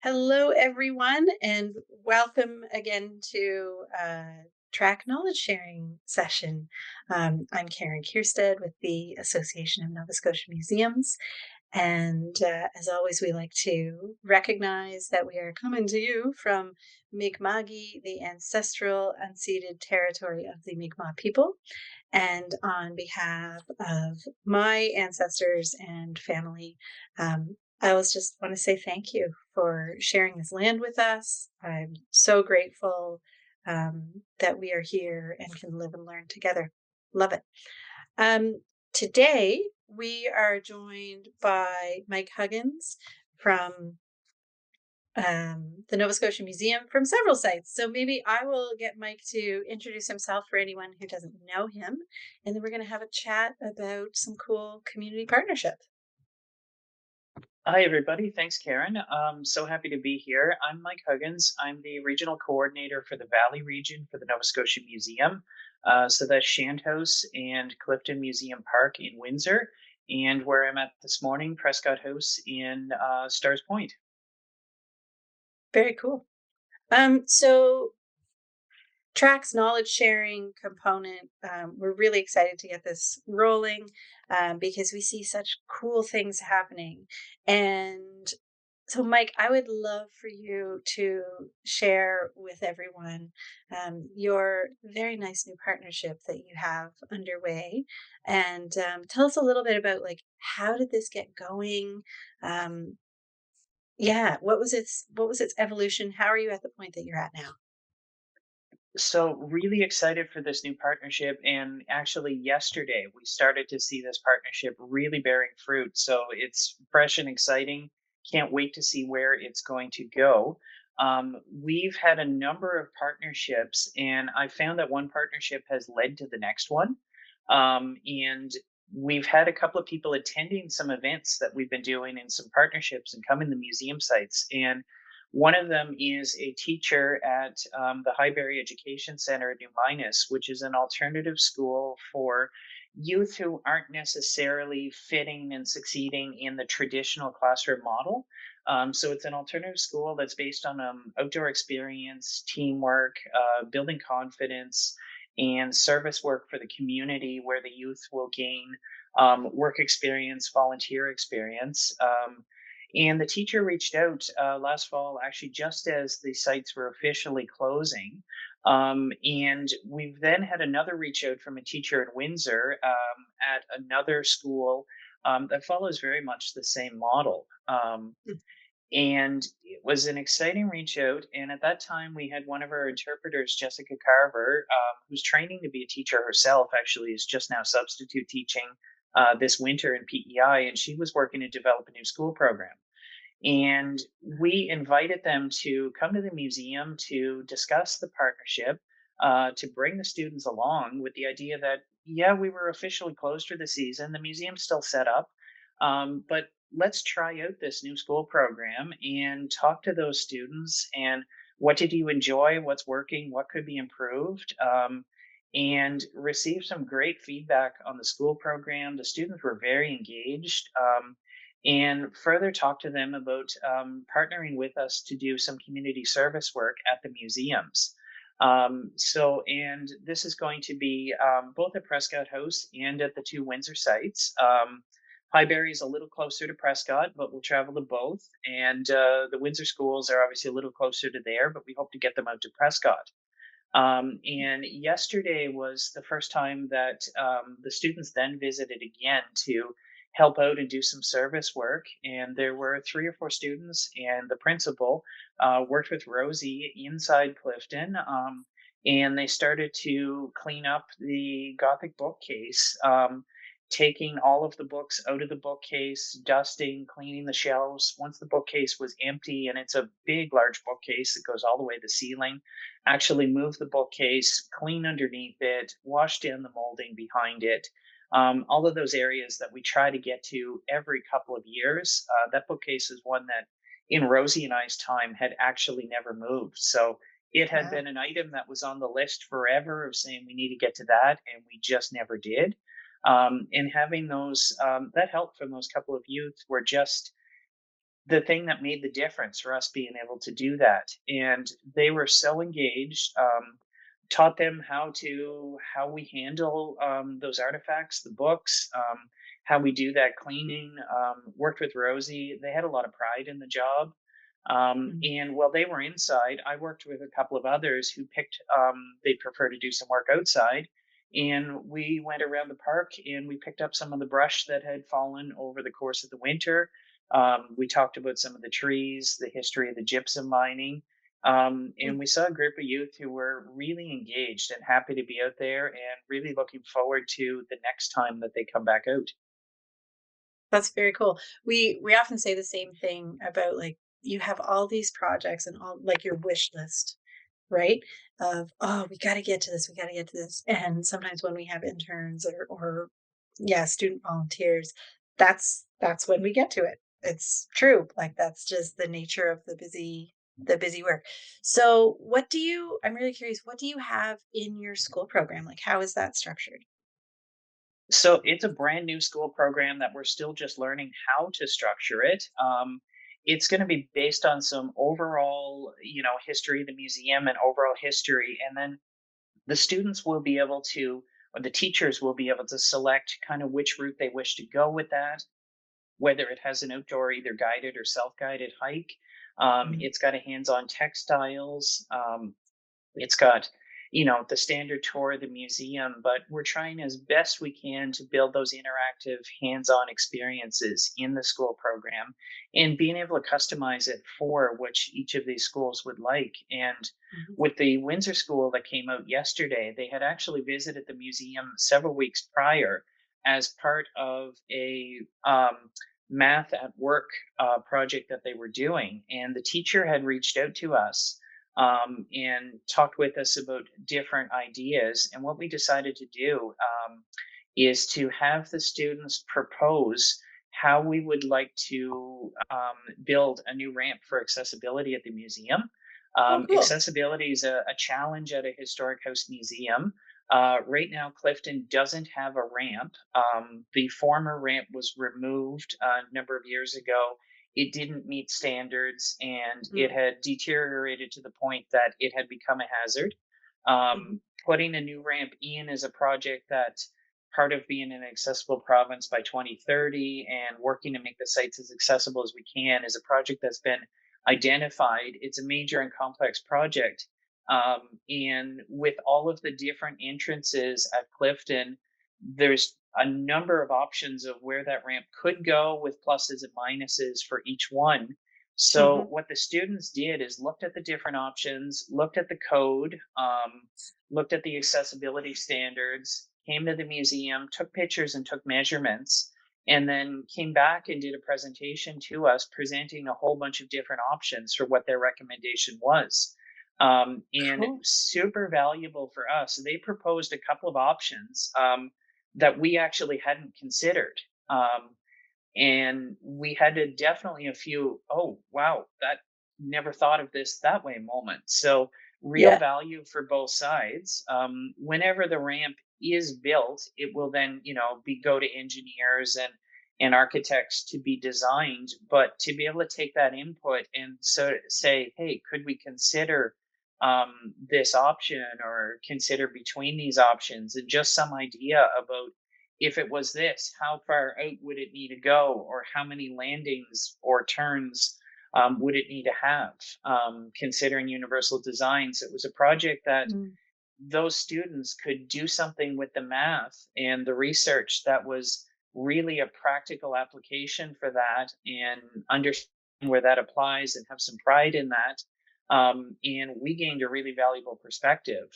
Hello, everyone, and welcome again to Track Knowledge Sharing session. I'm Karen Kierstead with the Association of Nova Scotia Museums. And as always, we like to recognize that we are coming to you from Mi'kma'ki, the ancestral unceded territory of the Mi'kmaq people. And on behalf of my ancestors and family, I always just want to say thank you for sharing this land with us. I'm so grateful that we are here and can live and learn together. Love it. Today, we are joined by Mike Huggins from the Nova Scotia Museum from several sites. So maybe I will get Mike to introduce himself for anyone who doesn't know him. And then we're going to have a chat about some cool community partnership. Hi, everybody. Thanks, Karen. So happy to be here. I'm Mike Huggins. I'm the regional coordinator for the Valley region for the Nova Scotia Museum. So that's Shanthouse and Clifton Museum Park in Windsor, and where I'm at this morning, Prescott House in Stars Point. Very cool. So Track's knowledge sharing component, we're really excited to get this rolling because we see such cool things happening. And so, Mike, I would love for you to share with everyone your very nice new partnership that you have underway, and tell us a little bit about like how did this get going? Um, yeah, what was its evolution? How are you at the point that you're at now? So, really excited for this new partnership. And actually, yesterday, we started to see this partnership really bearing fruit. So, it's fresh and exciting. Can't wait to see where it's going to go. We've had a number of partnerships, and I found that one partnership has led to the next one. And we've had a couple of people attending some events that we've been doing in some partnerships and coming to museum sites. And one of them is a teacher at the Highbury Education Center at New Minas, which is an alternative school for youth who aren't necessarily fitting and succeeding in the traditional classroom model. So it's an alternative school that's based on outdoor experience, teamwork, building confidence, and service work for the community, where the youth will gain work experience, volunteer experience. And the teacher reached out last fall, actually, just as the sites were officially closing. And we've then had another reach out from a teacher in Windsor at another school that follows very much the same model. And it was an exciting reach out. And at that time, we had one of our interpreters, Jessica Carver, who's training to be a teacher herself, actually, is just now substitute teaching this winter in PEI. And she was working to develop a new school program. And we invited them to come to the museum to discuss the partnership, to bring the students along with the idea that, yeah, we were officially closed for the season. The museum's still set up, but let's try out this new school program and talk to those students. And what did you enjoy? What's working? What could be improved? And receive some great feedback on the school program. The students were very engaged. And further talk to them about partnering with us to do some community service work at the museums. And this is going to be both at Prescott House and at the two Windsor sites. Highbury is a little closer to Prescott, but we'll travel to both. And the Windsor schools are obviously a little closer to there, but we hope to get them out to Prescott. And yesterday was the first time that the students then visited again to help out and do some service work. And there were three or four students, and the principal worked with Rosie inside Clifton. And they started to clean up the Gothic bookcase, taking all of the books out of the bookcase, dusting, cleaning the shelves. Once the bookcase was empty, and it's a big, large bookcase that goes all the way to the ceiling, actually move the bookcase, clean underneath it, wash down the molding behind it. All of those areas that we try to get to every couple of years. That bookcase is one that in Rosie and I's time had actually never moved. So it had Wow. been an item that was on the list forever of saying we need to get to that, and we just never did. And having those, that help from those couple of youth were just the thing that made the difference for us being able to do that. And they were so engaged. Taught them how we handle those artifacts, the books, how we do that cleaning. Worked with Rosie. They had a lot of pride in the job. Mm. And while they were inside, I worked with a couple of others who picked. They prefer to do some work outside, and we went around the park and we picked up some of the brush that had fallen over the course of the winter. We talked about some of the trees, the history of the gypsum mining, and we saw a group of youth who were really engaged and happy to be out there and really looking forward to the next time that they come back out. That's very cool. We often say the same thing about, like, you have all these projects and all, like, your wish list, right? Of, "Oh, we gotta get to this, we gotta get to this." And sometimes when we have interns or yeah, student volunteers, that's when we get to it. It's true, like, that's just the nature of the busy work. So, I'm really curious, what do you have in your school program? Like, how is that structured? So it's a brand new school program that we're still just learning how to structure it. It's going to be based on some overall, history of the museum and overall history, and then the students will be able to, or the teachers will be able to select kind of which route they wish to go with that, whether it has an outdoor, either guided or self-guided hike. Mhm. It's got a hands-on textiles. It's got, the standard tour of the museum, but we're trying as best we can to build those interactive hands-on experiences in the school program and being able to customize it for which each of these schools would like. And Mhm. with the Windsor school that came out yesterday, they had actually visited the museum several weeks prior as part of a math at work project that they were doing. And the teacher had reached out to us and talked with us about different ideas. And what we decided to do is to have the students propose how we would like to build a new ramp for accessibility at the museum. Oh, cool. Accessibility is a challenge at a historic house museum. Right now, Clifton doesn't have a ramp. The former ramp was removed a number of years ago. It didn't meet standards and it Mm. had deteriorated to the point that it had become a hazard. Mhm. Putting a new ramp in is a project that part of being an accessible province by 2030 and working to make the sites as accessible as we can is a project that's been identified. It's a major and complex project. And with all of the different entrances at Clifton, there's a number of options of where that ramp could go with pluses and minuses for each one. So Mhm. what the students did is looked at the different options, looked at the code, looked at the accessibility standards, came to the museum, took pictures and took measurements, and then came back and did a presentation to us presenting a whole bunch of different options for what their recommendation was. And Cool. super valuable for us. They proposed a couple of options that we actually hadn't considered. And we had to definitely a few, oh, wow, that never thought of this that way moments. So, real Yeah. value for both sides. Whenever the ramp is built, it will then, go to engineers and architects to be designed, but to be able to take that input and so say, hey, could we consider this option or consider between these options and just some idea about if it was this, how far out would it need to go, or how many landings or turns would it need to have? Considering universal designs, it was a project that Mm. those students could do something with the math and the research that was really a practical application for that and understand where that applies and have some pride in that. And we gained a really valuable perspective.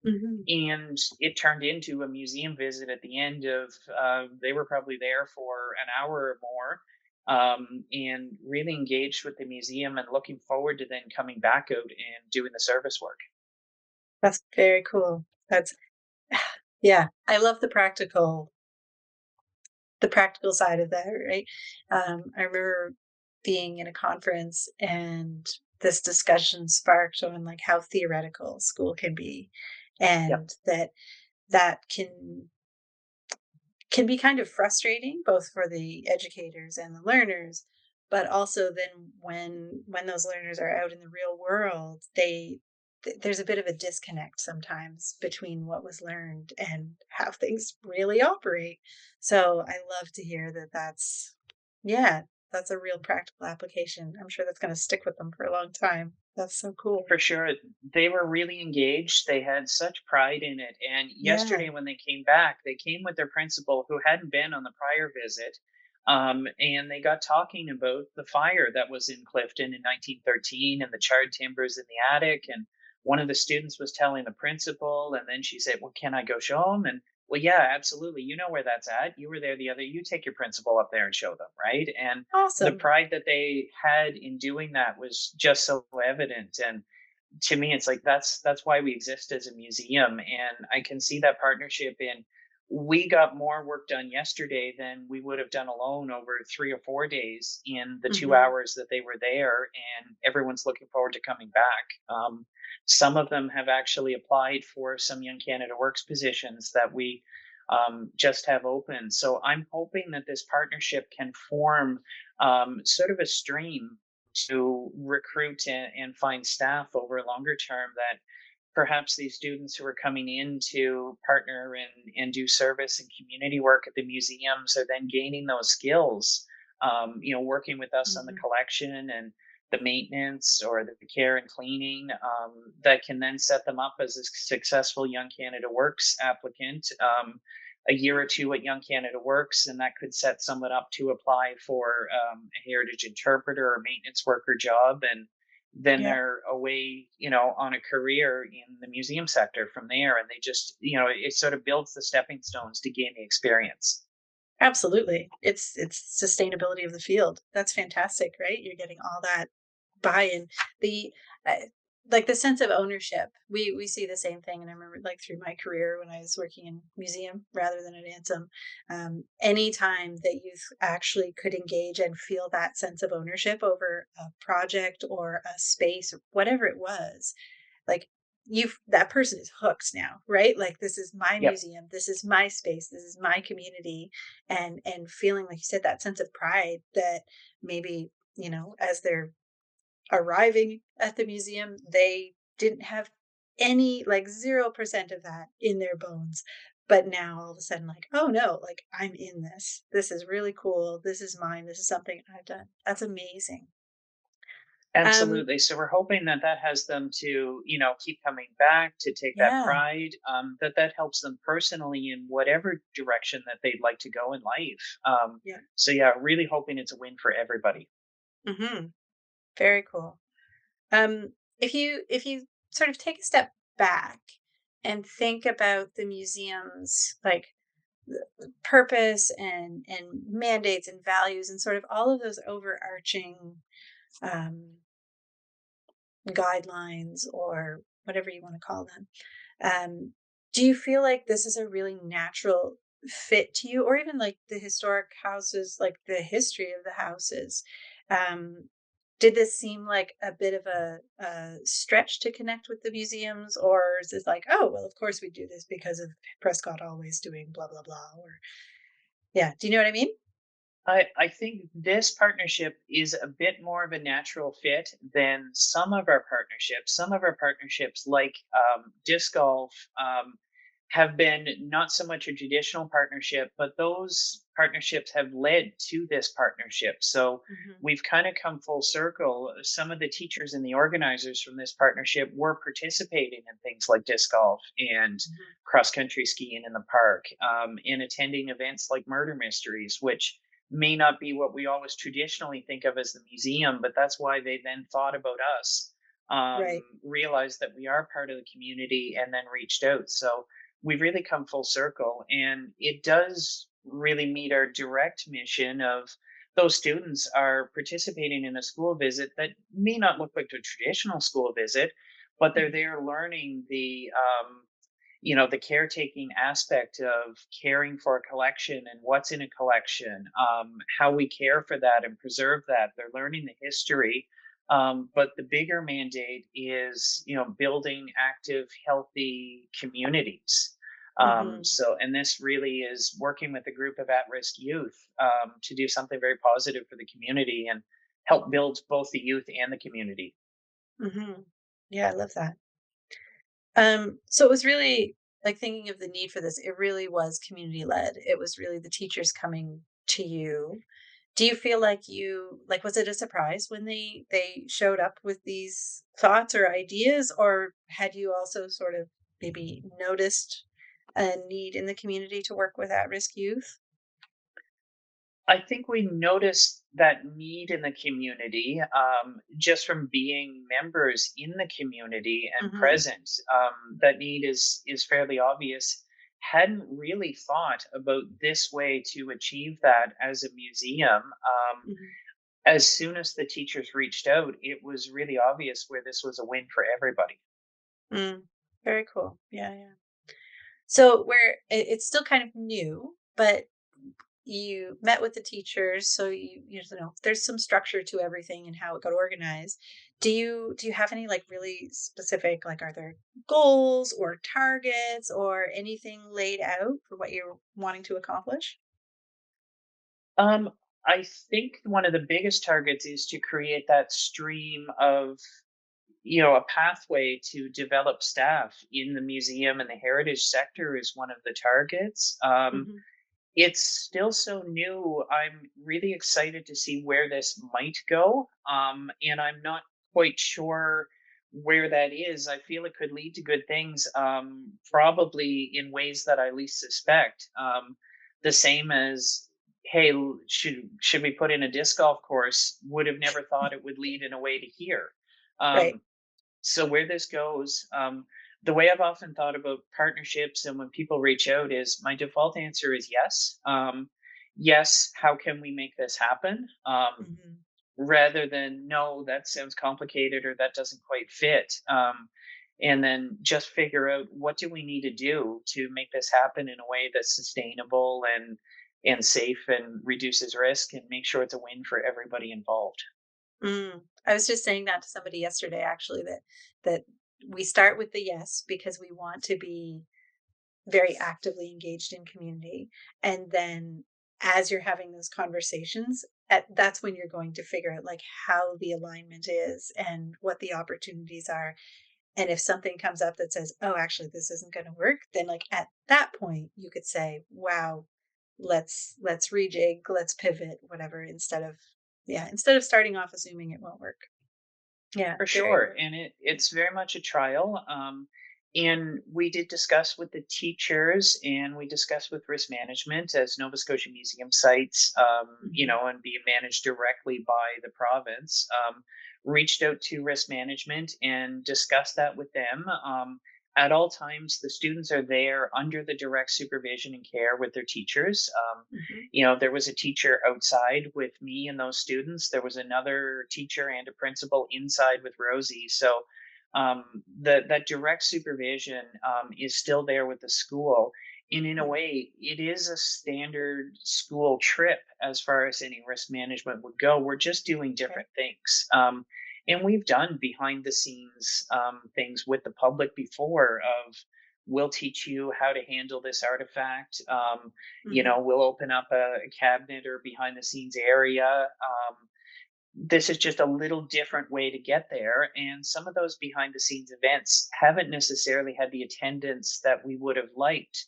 Mhm. And it turned into a museum visit at the end of, they were probably there for an hour or more and really engaged with the museum and looking forward to then coming back out and doing the service work. That's very cool. That's yeah, I love the practical side of that, right? I remember being in a conference and this discussion sparked on, like, how theoretical school can be, Yep. and that can be kind of frustrating both for the educators and the learners, but also then when those learners are out in the real world, there's a bit of a disconnect sometimes between what was learned and how things really operate. So I love to hear that yeah, that's a real practical application. I'm sure that's going to stick with them for a long time. That's so cool. For sure. They were really engaged. They had such pride in it. And Yeah. yesterday, when they came back, they came with their principal who hadn't been on the prior visit. And they got talking about the fire that was in Clifton in 1913 and the charred timbers in the attic. And one of the students was telling the principal, and then she said, "Well, can I go show them?" And well, yeah, absolutely. You know where that's at. You were there the other. You take your principal up there and show them, right? And the Awesome. pride that they had in doing that was just so evident. And to me it's like that's why we exist as a museum, and I can see that partnership in we got more work done yesterday than we would have done alone over 3 or 4 days in the two Mhm. hours that they were there, and everyone's looking forward to coming back. Some of them have actually applied for some Young Canada Works positions that we just have open, so I'm hoping that this partnership can form sort of a stream to recruit and find staff over longer term, that perhaps these students who are coming in to partner and do service and community work at the museums are then gaining those skills, working with us on the Mhm. collection and the maintenance or the care and cleaning, that can then set them up as a successful Young Canada Works applicant, a year or two at Young Canada Works, and that could set someone up to apply for a heritage interpreter or maintenance worker job, and then Yeah. they're away, on a career in the museum sector from there, and they just, it sort of builds the stepping stones to gain the experience. Absolutely. It's sustainability of the field. That's fantastic, right? You're getting all that buy-in. The uh, like the sense of ownership. We see the same thing, and I remember like through my career when I was working in museum rather than at Ansem, anytime that you actually could engage and feel that sense of ownership over a project or a space or whatever it was, like you've that person is hooked now, right? Like this is my Yep. museum, this is my space, this is my community, and feeling like you said that sense of pride that maybe as they're arriving at the museum they didn't have any, like 0% of that in their bones, but now all of a sudden like, oh no, like I'm in this is really cool, this is mine, this is something I've done. That's amazing. um Absolutely. So we're hoping that that has them to, keep coming back, to take that yeah. pride, that helps them personally in whatever direction that they'd like to go in life. Yeah. So yeah, really hoping it's a win for everybody. Hmm. Very cool. If you sort of take a step back and think about the museum's like purpose and mandates and values and sort of all of those overarching um, guidelines or whatever you want to call them, do you feel like this is a really natural fit to you, or even like the historic houses, like the history of the houses? Um, did this seem like a bit of a stretch to connect with the museums, or is it like, oh, well, of course we do this because of Prescott always doing blah, blah, blah? Or, yeah, do you know what I mean? I think this partnership is a bit more of a natural fit than some of our partnerships. Some of our partnerships, like disc golf, have been not so much a traditional partnership, but those partnerships have led to this partnership. So Hmm. we've kind of come full circle. Some of the teachers and the organizers from this partnership were participating in things like disc golf and Hmm. cross country skiing in the park, in attending events like Murder Mysteries, which may not be what we always traditionally think of as the museum, but that's why they then thought about us, Right. realized that we are part of the community, and then reached out. So we've really come full circle, and it does really meet our direct mission of those students are participating in a school visit that may not look like a traditional school visit, but they're Hmm. there learning the caretaking aspect of caring for a collection and what's in a collection, how we care for that and preserve that. They're learning the history. But the bigger mandate is, building active, healthy communities. Hmm. And this really is working with a group of at risk youth, to do something very positive for the community. And help build both the youth and the community. Mhm. Yeah, I love that. So it was really like thinking of the need for this, it really was community led. It was really the teachers coming to you. Do you feel like was it a surprise when they showed up with these thoughts or ideas, or had you also sort of maybe noticed a need in the community to work with at-risk youth? I think we noticed that need in the community, just from being members in the community and Mhm. present. That need is fairly obvious. Hadn't really thought about this way to achieve that as a museum. Mhm. As soon as the teachers reached out, it was really obvious where this was a win for everybody. Mm. Very cool. Yeah, yeah. So it's still kind of new, but you met with the teachers, so you know there's some structure to everything and how it got organized. Do you have any like really specific, like, are there goals or targets or anything laid out for what you're wanting to accomplish? Um, I think one of the biggest targets is to create that stream of, a pathway to develop staff in the museum and the heritage sector is one of the targets. Hmm. It's still so new. I'm really excited to see where this might go. And I'm not quite sure where that is. I feel it could lead to good things, probably in ways that I least suspect. The same as, hey, should we put in a disc golf course? Would have never thought it would lead in a way to here. Right. Um, so where this goes, the way I've often thought about partnerships and when people reach out is my default answer is yes. Yes, how can we make this happen? Hmm. Rather than no, that sounds complicated or that doesn't quite fit. And then just figure out what do we need to do to make this happen in a way that's sustainable and safe and reduces risk and make sure it's a win for everybody involved. I was just saying that to somebody yesterday, actually, that we start with the yes because we want to be very actively engaged in community. And then as you're having those conversations, that's when you're going to figure out like how the alignment is and what the opportunities are. And if something comes up that says, "Oh, actually this isn't going to work," then like at that point you could say, "Wow, let's rejig, let's pivot, whatever," instead of starting off assuming it won't work. Yeah, For very, sure, very. and it's very much a trial. And we did discuss with the teachers, and we discussed with risk management as Nova Scotia Museum sites, Mhm. and being managed directly by the province. Reached out to risk management and discussed that with them. At all times, the students are there under the direct supervision and care with their teachers. Mhm. There was a teacher outside with me and those students. There was another teacher and a principal inside with Rosie. So that direct supervision is still there with the school. And in a Mhm. way, it is a standard school trip as far as any risk management would go. We're just doing Right. different things. And we've done behind the scenes things with the public before of we'll teach you how to handle this artifact. Mhm. We'll open up a cabinet or behind the scenes area. This is just a little different way to get there. And some of those behind the scenes events haven't necessarily had the attendance that we would have liked.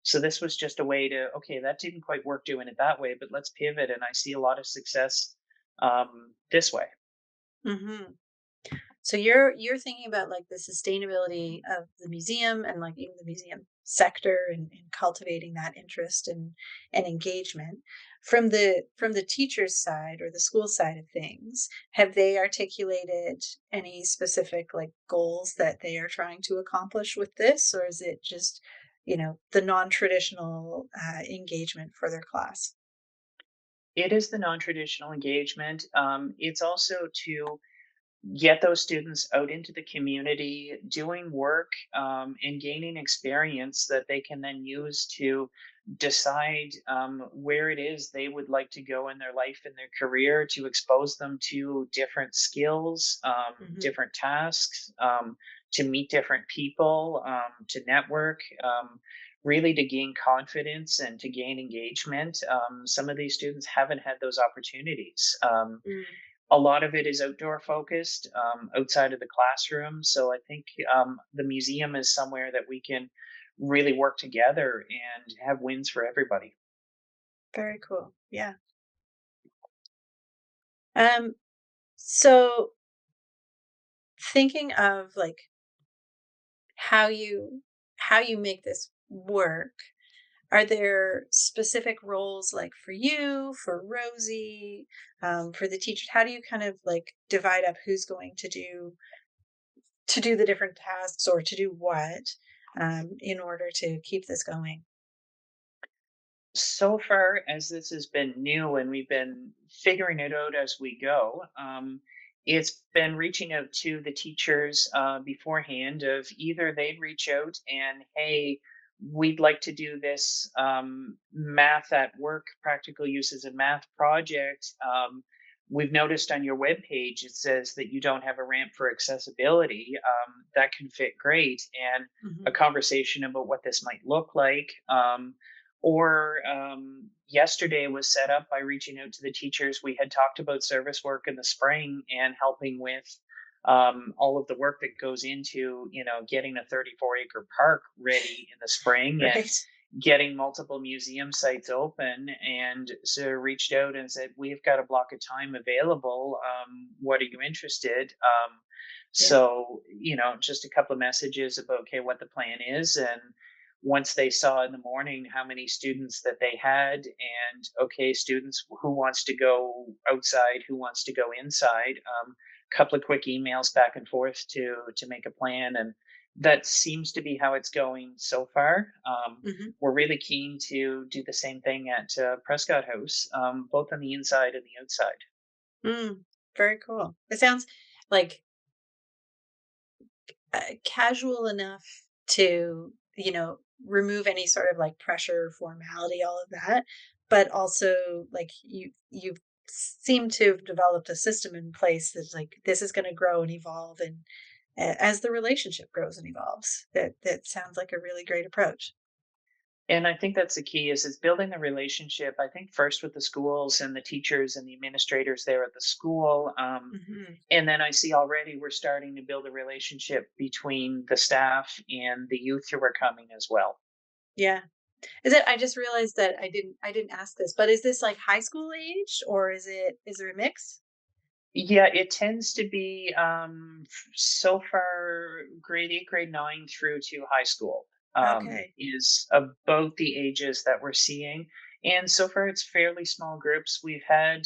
So this was just a way to, okay, that didn't quite work doing it that way, but let's pivot. And I see a lot of success this way. Mhm. So you're thinking about like the sustainability of the museum and like even the museum sector and cultivating that interest and engagement from the teacher's side or the school side of things. Have they articulated any specific like goals that they are trying to accomplish with this, or is it just the non-traditional engagement for their class? It is the non traditional engagement. It's also to get those students out into the community doing work and gaining experience that they can then use to decide where it is they would like to go in their life and their career to expose them to different skills, Hmm. different tasks, to meet different people, to network, really to gain confidence and to gain engagement. Some of these students haven't had those opportunities. A lot of it is outdoor focused, outside of the classroom. So I think the museum is somewhere that we can really work together and have wins for everybody. Very cool. Yeah. Um, so thinking of like how you how you make this work, are there specific roles like for you, for Rosie, for the teachers? How do you kind of like divide up who's going to do the different tasks or to do what in order to keep this going? So far as this has been new and we've been figuring it out as we go, it's been reaching out to the teachers beforehand of either they'd reach out and, hey, we'd like to do this math at work, practical uses of math project. We've noticed on your webpage it says that you don't have a ramp for accessibility. That can fit great. And a Hmm. conversation about what this might look like. Or yesterday was set up by reaching out to the teachers. We had talked about service work in the spring and helping with all of the work that goes into, getting a 34-acre park ready in the spring and Right. getting multiple museum sites open. And so reached out and said, we've got a block of time available. What are you interested? Yeah. So, just a couple of messages about, okay, what the plan is. And once they saw in the morning how many students that they had, and okay, students who wants to go outside, who wants to go inside, couple of quick emails back and forth to make a plan. And that seems to be how it's going so far. Hmm. We're really keen to do the same thing at Prescott House, both on the inside and the outside. Mm, very cool. It sounds like casual enough to, remove any sort of like pressure, formality, all of that, but also like you seem to have developed a system in place that's like this is going to grow and evolve, and as the relationship grows and evolves, that sounds like a really great approach. And I think that's the key is building the relationship. I think first with the schools and the teachers and the administrators there at the school. Hmm. And then I see already we're starting to build a relationship between the staff and the youth who are coming as well. Yeah. Is it? I just realized that I didn't ask this, but is this like high school age or is there a mix? Yeah, it tends to be so far grade 8, grade 9 through to high school Okay. is about the ages that we're seeing. And so far, it's fairly small groups. We've had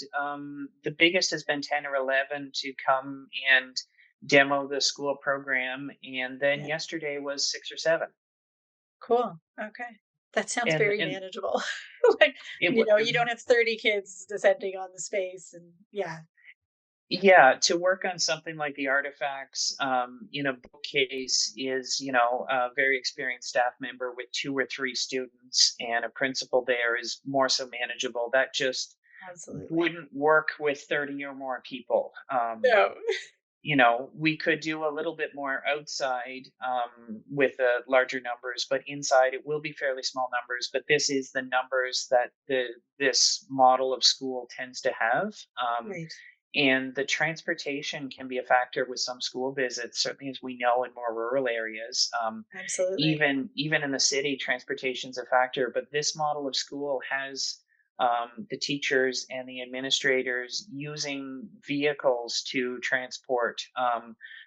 the biggest has been 10 or 11 to come and demo the school program. And then Yeah. yesterday was 6 or 7. Cool. Okay. That sounds And, very and manageable. Like, it, you don't have 30 kids descending on the space and yeah. Yeah, to work on something like the artifacts in a bookcase is, a very experienced staff member with 2 or 3 students and a principal there is more so manageable. That just Absolutely. wouldn't work with 30 or more people. No. We could do a little bit more outside with larger numbers, but inside it will be fairly small numbers. But this is the numbers that this model of school tends to have. Right. And the transportation can be a factor with some school visits, certainly as we know in more rural areas. Absolutely. Even in the city, transportation's a factor. But this model of school has the teachers and the administrators using vehicles to transport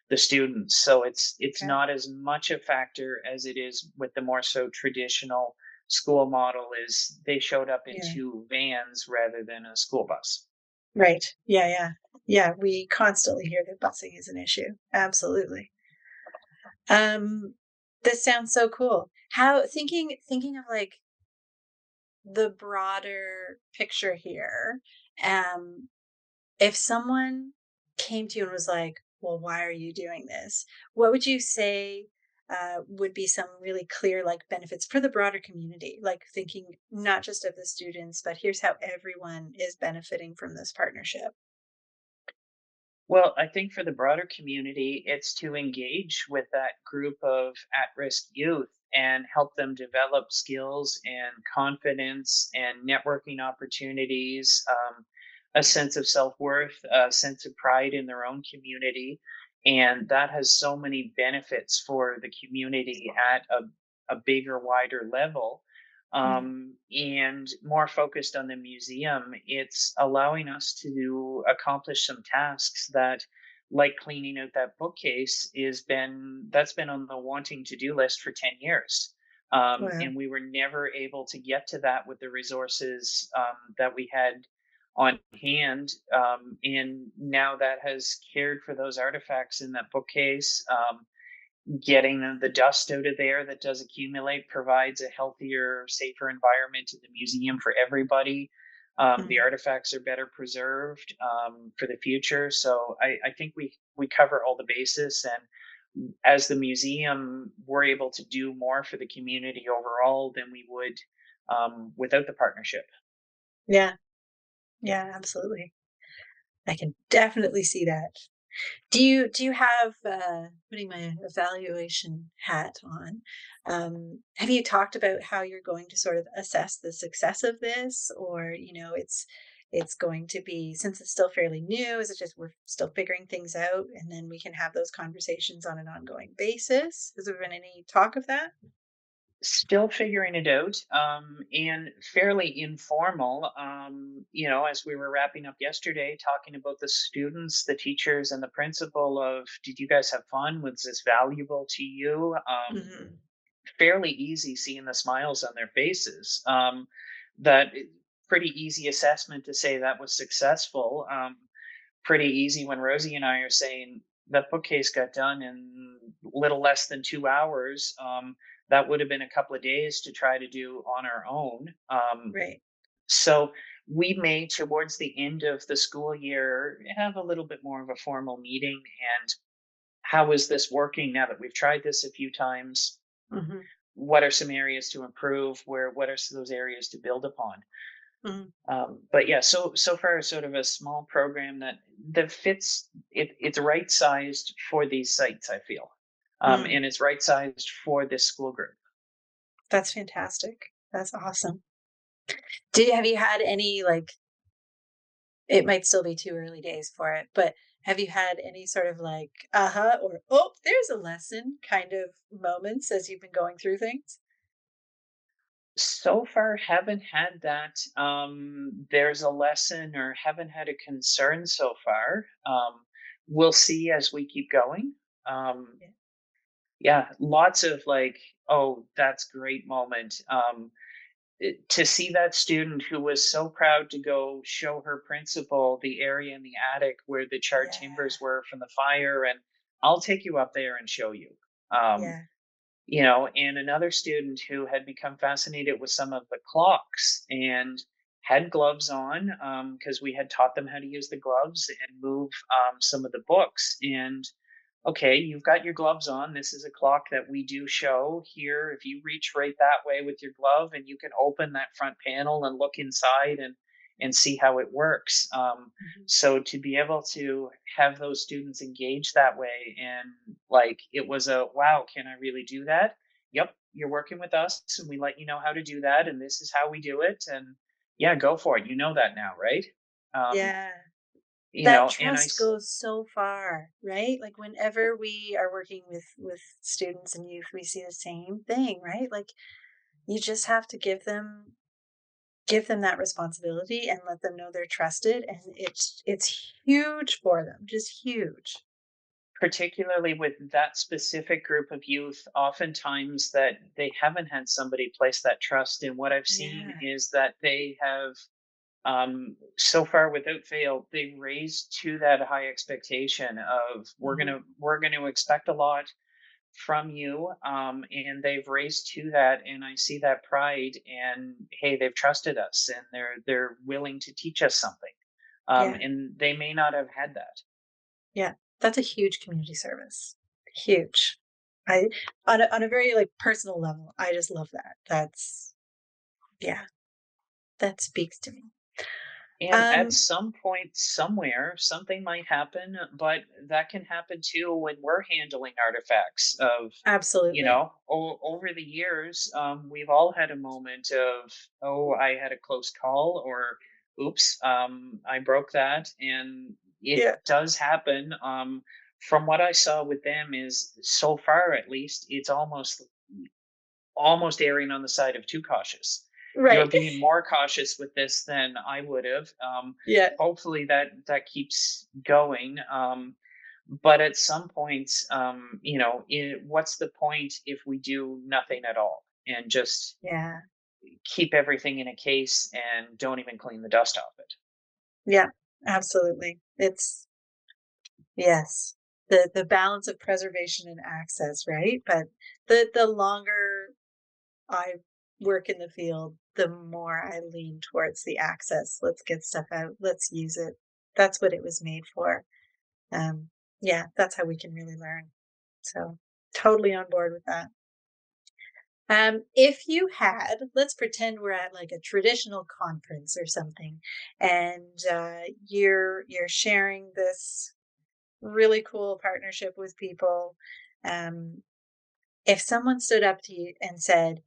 the students. So it's Okay. not as much a factor as it is with the more so traditional school model. Is they showed up in Yeah. 2 vans rather than a school bus. Right. Yeah, yeah. Yeah, we constantly hear that busing is an issue. Absolutely. Um this sounds so cool. How thinking of like the broader picture here, um if someone came to you and was like, "Well, why are you doing this?" What would you say would be some really clear like benefits for the broader community? Like thinking not just of the students, but here's how everyone is benefiting from this partnership. Well, I think for the broader community, it's to engage with that group of at risk youth and help them develop skills and confidence and networking opportunities. a sense of self-worth, a sense of pride in their own community, and that has so many benefits for the community at a bigger, wider level. Mm. And more focused on the museum, it's allowing us to accomplish some tasks that, like cleaning out that bookcase, is been that's been on the wanting to do list for 10 years. Wow. And we were never able to get to that with the resources that we had on hand. And now that has cared for those artifacts in that bookcase. Getting the dust out of there that does accumulate provides a healthier, safer environment in the museum for everybody. The Mm. artifacts are better preserved for the future. So I think we cover all the bases, and as the museum, we're able to do more for the community overall than we would without the partnership. Yeah. Yeah, absolutely. I can definitely see that. Do you have, putting my evaluation hat on, have you talked about how you're going to sort of assess the success of this? Or, it's going to be, since it's still fairly new, is it just we're still figuring things out and then we can have those conversations on an ongoing basis? Has there been any talk of that? Still figuring it out, and fairly informal. As we were wrapping up yesterday, talking about the students, the teachers, and the principal of, did you guys have fun? Was this valuable to you? Mhm. Fairly easy seeing the smiles on their faces. Pretty easy assessment to say that was successful. Pretty easy when Rosie and I are saying that bookcase got done in little less than 2 hours. That would have been a couple of days to try to do on our own. Right. So we may, towards the end of the school year, have a little bit more of a formal meeting. And how is this working now that we've tried this a few times? Mhm. What are some areas to improve? What are those areas to build upon? Mhm. But yeah, so far, sort of a small program that fits. It's right sized for these sites, I feel, Mm. and it's right sized for this school group. That's fantastic. That's awesome. Have you had any, like, it might still be too early days for it, but have you had any sort of like, or oh, there's a lesson kind of moments as you've been going through things? So far, haven't had that. There's a lesson, or haven't had a concern so far. We'll see as we keep going. Um, Yeah. yeah, lots of like, oh, that's great moment. To see that student who was so proud to go show her principal the area in the attic where the charred Yeah. timbers were from the fire, and I'll take you up there and show you. Um, Yeah. and another student who had become fascinated with some of the clocks and had gloves on, because we had taught them how to use the gloves and move some of the books. And okay, you've got your gloves on. This is a clock that we do show here. If you reach right that way with your glove, and you can open that front panel and look inside and see how it works. Mhm. So to be able to have those students engage that way, and like, it was a wow, can I really do that? Yep, you're working with us, and we let you know how to do that, and this is how we do it, and yeah, go for it. You know that now, right? Um, Yeah. That and trust goes so far, right? Like whenever we are working with students and youth, we see the same thing, right? Like you just have to give them that responsibility and let them know they're trusted, and it's huge for them, just huge. particularly with that specific group of youth, oftentimes that they haven't had somebody place that trust. And what I've seen Yeah. is that they have, so far without fail, they raised to that high expectation of, Mhm. we're gonna expect a lot from you, and they've raised to that, and I see that pride, and hey, they've trusted us, and they're willing to teach us something, Yeah. and they may not have had that. Yeah. That's a huge community service. Huge. I on a very, like, personal level, I just love that. Yeah, that speaks to me. And at Um, some point, somewhere, something might happen, but that can happen too when we're handling artifacts of, Absolutely. over the years, we've all had a moment of, oh, I had a close call, or oops, I broke that. And it Yeah. does happen. From what I saw with them is so far, at least, it's almost erring on the side of too cautious. You're Right. being more cautious with this than I would have. Yeah. Hopefully that keeps going. But at some points, what's the point if we do nothing at all and just Yeah. keep everything in a case and don't even clean the dust off it? Yeah. Absolutely. It's yes. The balance of preservation and access, right? But the longer I work in the field, the more I lean towards the access. Let's get stuff out. Let's use it. That's what it was made for. Um, yeah, that's how we can really learn. So totally on board with that. If you had, let's pretend we're at like a traditional conference or something, and you're sharing this really cool partnership with people. Um, if someone stood up to you and said,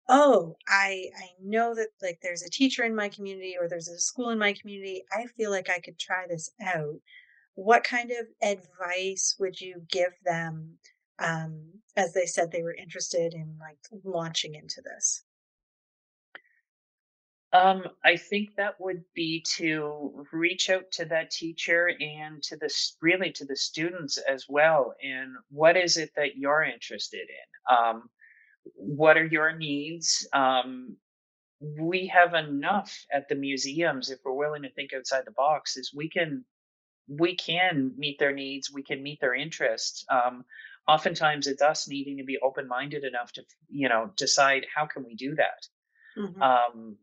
"Oh, I know that like there's a teacher in my community or there's a school in my community. I feel like I could try this out." What kind of advice would you give them, as they said they were interested in like launching into this? I think that would be to reach out to that teacher and to really to the students as well. And what is it that you're interested in? What are your needs? We have enough at the museums if we're willing to think outside the box. Is we can meet their needs, we can meet their interests. Oftentimes, it's us needing to be open minded enough to decide how can we do that. Mhm. um,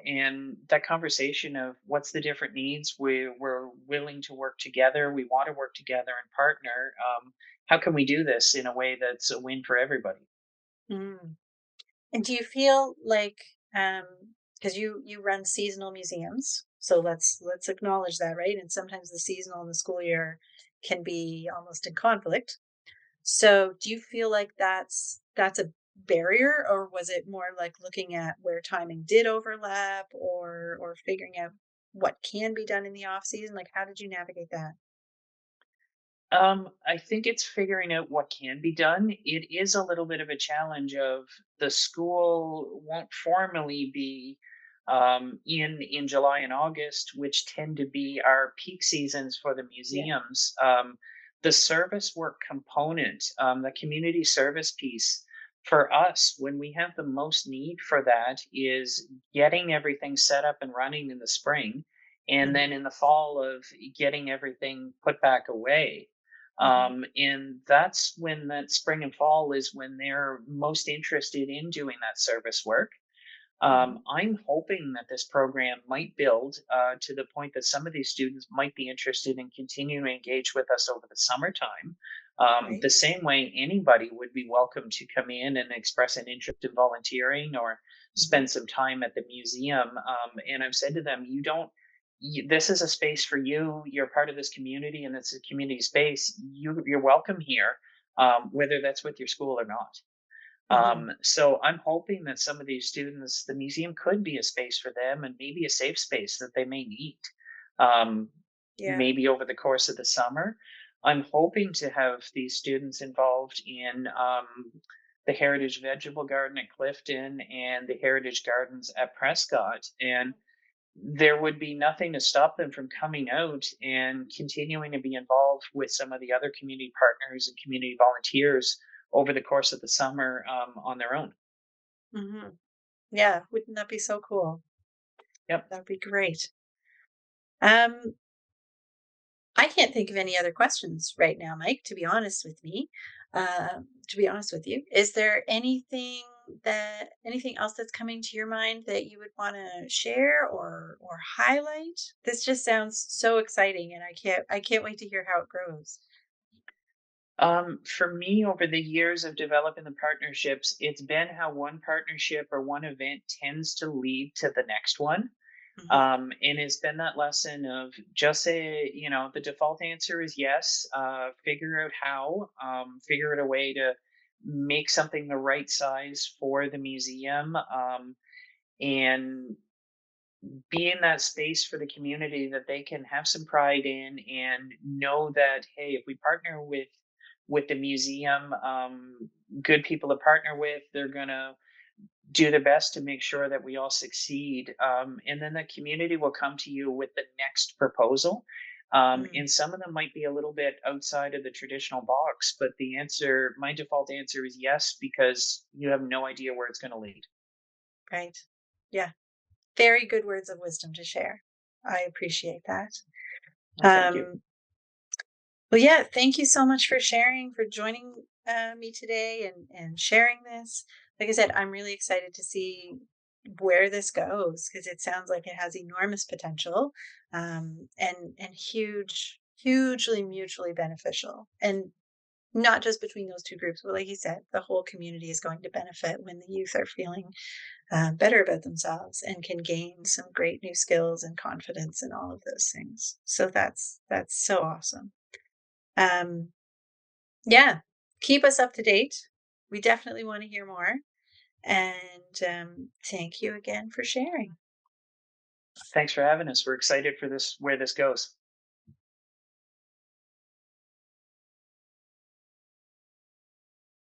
and that conversation of what's the different needs, we're willing to work together, we want to work together and partner. How can we do this in a way that's a win for everybody? Mm. And do you feel like, because you run seasonal museums, so let's acknowledge that, right? And sometimes the seasonal and the school year can be almost in conflict. So, do you feel like that's a barrier, or was it more like looking at where timing did overlap, or figuring out what can be done in the off season? Like, how did you navigate that? I think it's figuring out what can be done. It is a little bit of a challenge of the school won't formally be in July and August, which tend to be our peak seasons for the Yeah. museums. The service work component, the community service piece, for us, when we have the most need for that, is getting everything set up and running in the spring, and Hmm. then in the fall of getting everything put back away. Hmm. And that's when that spring and fall is when they're most interested in doing that service work. Hmm. I'm hoping that this program might build to the point that some of these students might be interested in continuing to engage with us over the summertime. The Right. same way anybody would be welcome to come in and express an interest in volunteering or Hmm. spend some time at the museum. And I've said to them, this is a space for you. You're part of this community, and it's a community space. You're welcome here, whether that's with your school or not. Hmm. So I'm hoping that some of these students, the museum could be a space for them and maybe a safe space that they may need. Um, Yeah. Maybe over the course of the summer, I'm hoping to have these students involved in the Heritage Vegetable Garden at Clifton and the Heritage Gardens at Prescott. And there would be nothing to stop them from coming out and continuing to be involved with some of the other community partners and community volunteers over the course of the summer on their own. Hmm. Yeah. Wouldn't that be so cool? Yep. That'd be great. Um, I can't think of any other questions right now, Mike, to be honest with me. To be honest with you, is there anything else that's coming to your mind that you would want to share or highlight? This just sounds so exciting and I can't wait to hear how it grows. For me, over the years of developing the partnerships, it's been how one partnership or one event tends to lead to the next one. Hmm. And it's been that lesson of just say, the default answer is yes. Figure out how, figure out a way to make something the right size for the museum. And being that space for the community that they can have some pride in and know that, hey, if we partner with the museum, good people to partner with, they're gonna do their best to make sure that we all succeed. And then the community will come to you with the next proposal. Mm, And some of them might be a little bit outside of the traditional box, but the answer, my default answer is yes, because you have no idea where it's going to lead. right. Yeah. Very good words of wisdom to share. I appreciate that. Well, thank you. Um, well, yeah, thank you so much for sharing, for joining me today and sharing this. Like I said, I'm really excited to see where this goes because it sounds like it has enormous potential, and hugely mutually beneficial. And not just between those two groups, but like you said, the whole community is going to benefit when the youth are feeling better about themselves and can gain some great new skills and confidence and all of those things. So that's so awesome. Um, yeah, keep us up to date. We definitely want to hear more. And thank you again for sharing. Thanks for having us. We're excited for this, where this goes.